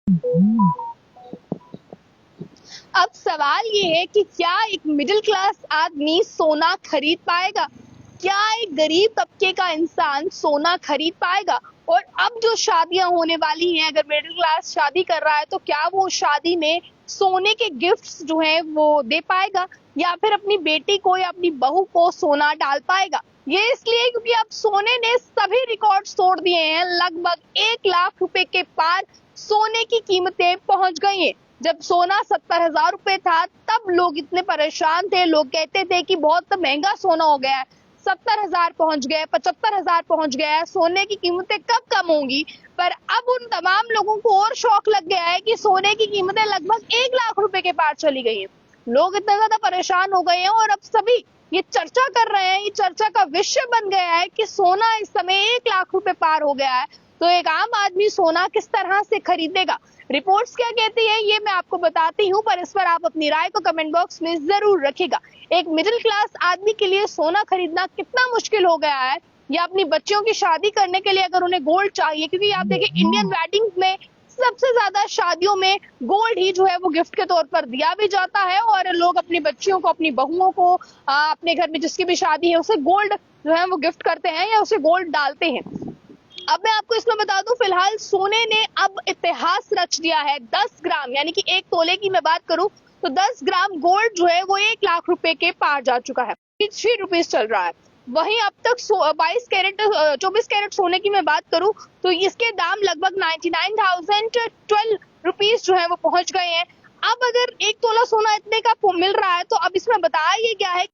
अब सवाल ये है कि क्या एक मिडिल क्लास आदमी सोना खरीद पाएगा? क्या एक गरीब तबके का इंसान सोना खरीद पाएगा? और अब जो शादियां होने वाली हैं, अगर मिडिल क्लास शादी कर रहा है तो क्या वो शादी में सोने के गिफ्ट्स जो हैं वो दे पाएगा, या फिर अपनी बेटी को या अपनी बहू को सोना डाल पाएगा? ये इसलिए क्योंकि अब सोने ने सभी रिकॉर्ड्स तोड़ दिए हैं। लगभग 1 लाख रुपए के पार सोने की कीमतें पहुंच गई हैं। जब सोना 70,000 रुपए था तब लोग इतने परेशान थे, लोग कहते थे कि बहुत महंगा सोना हो गया है। 70,000 पहुंच गए, 75,000 पहुंच गया है, सोने की कीमतें कब कम होंगी? पर अब उन तमाम लोगों को और शौक लग गया है कि सोने की कीमतें लगभग 1 लाख रुपए के पार चली गई हैं। लोग इतना ज्यादा परेशान हो गए हैं और अब सभी ये चर्चा कर रहे हैं, ये चर्चा का विषय बन गया है कि सोना इस समय 1 लाख रुपए पार हो गया है, तो एक आम आदमी सोना किस तरह से खरीदेगा? रिपोर्ट्स क्या कहती है ये मैं आपको बताती हूँ, पर इस पर आप अपनी राय को कमेंट बॉक्स में जरूर रखिएगा। एक मिडिल क्लास आदमी के लिए सोना खरीदना कितना मुश्किल हो गया है, या अपनी बच्चियों की शादी करने के लिए अगर उन्हें गोल्ड चाहिए, क्योंकि आप देखिए इंडियन वेडिंग में सबसे ज्यादा शादियों में गोल्ड ही जो है वो गिफ्ट के तौर पर दिया भी जाता है, और लोग अपनी बच्चियों को, अपनी बहुओं को, अपने घर में जिसकी भी शादी है उसे गोल्ड जो है वो गिफ्ट करते हैं या उसे गोल्ड डालते हैं। अब मैं आपको इसमें बता दूं, फिलहाल सोने ने अब इतिहास रच दिया है। 10 ग्राम यानी कि 1 तोले की मैं बात करूं तो 10 ग्राम गोल्ड जो है वो 1 लाख रुपए के पार जा चुका है। 3 रुपीज चल रहा है। वहीं अब तक 22 कैरेट 24 कैरेट सोने की मैं बात करूं तो इसके दाम लगभग 99,012 रुपीज जो है वो पहुंच गए हैं। अब अगर 1 तोला सोना इतने का मिल रहा है तो अब इसमें बताया ये क्या है,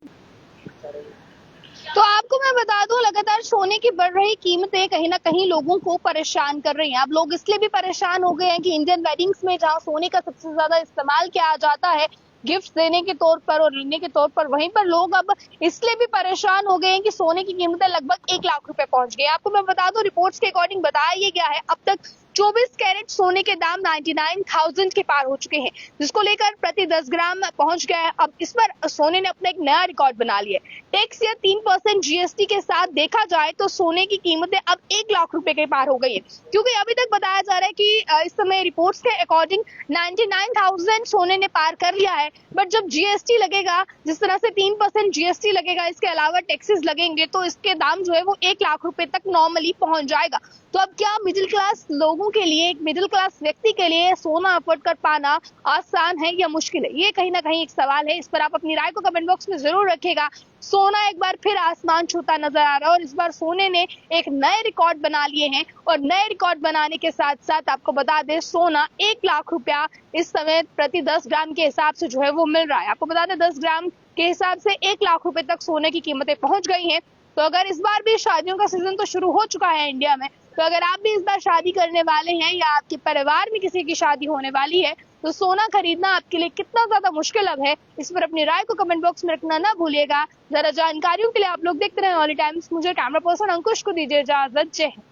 तो आपको मैं बता दूं, लगातार सोने की बढ़ रही कीमतें कहीं ना कहीं लोगों को परेशान कर रही हैं। अब लोग इसलिए भी परेशान हो गए हैं कि इंडियन वेडिंग्स में जहां सोने का सबसे ज्यादा इस्तेमाल किया जाता है गिफ्ट देने के तौर पर और लेने के तौर पर, वहीं पर लोग अब इसलिए भी परेशान हो गए हैं कि सोने की कीमतें लगभग 1 लाख रुपए पहुंच गई। आपको मैं बता दूं, रिपोर्ट्स के अकॉर्डिंग बताया ये गया है अब तक 24 कैरेट सोने के दाम 99,000 के पार हो चुके हैं, जिसको लेकर प्रति 10 ग्राम पहुंच गया है। अब इस पर सोने ने अपना एक नया रिकॉर्ड बना लिया है। टैक्स या 3% जीएसटी के साथ देखा जाए तो सोने की कीमतें अब 1 लाख रुपए के पार हो गई है, क्योंकि अभी तक बताया जा रहा है कि इस समय रिपोर्ट्स के अकॉर्डिंग 99,000 सोने ने पार कर लिया है। बट जब जीएसटी लगेगा, जिस तरह से 3% जीएसटी लगेगा, इसके अलावा टैक्सेस लगेंगे, तो इसके दाम जो है वो 1 लाख रुपए तक नॉर्मली पहुंच जाएगा। तो अब क्या मिडिल क्लास लोगों के लिए, एक मिडिल क्लास व्यक्ति के लिए सोना अफोर्ड कर पाना आसान है या मुश्किल है? ये कहीं ना कहीं एक सवाल है। इस पर आप अपनी राय को कमेंट बॉक्स में जरूर रखिएगा। सोना एक बार फिर आसमान छूता नजर आ रहा है और इस बार सोने ने एक नए रिकॉर्ड बना लिए हैं, और नए रिकॉर्ड बनाने के साथ साथ आपको बता दें सोना 1 लाख रुपया इस समय प्रति 10 ग्राम के हिसाब से जो है वो मिल रहा है। आपको बता दें 10 ग्राम के हिसाब से 1 लाख रुपए तक सोने की कीमतें पहुंच गई हैं। तो अगर इस बार भी शादियों का सीजन तो शुरू हो चुका है इंडिया में, तो अगर आप भी इस बार शादी करने वाले हैं या आपके परिवार में किसी की शादी होने वाली है, तो सोना खरीदना आपके लिए कितना ज्यादा मुश्किल अब है, इस पर अपनी राय को कमेंट बॉक्स में रखना ना भूलिएगा। जरा जानकारियों के लिए आप लोग देखते रहे ऑनली टाइम्स। मुझे कैमरा पर्सन अंकुश को दीजिए इजाजत। जय हिंद।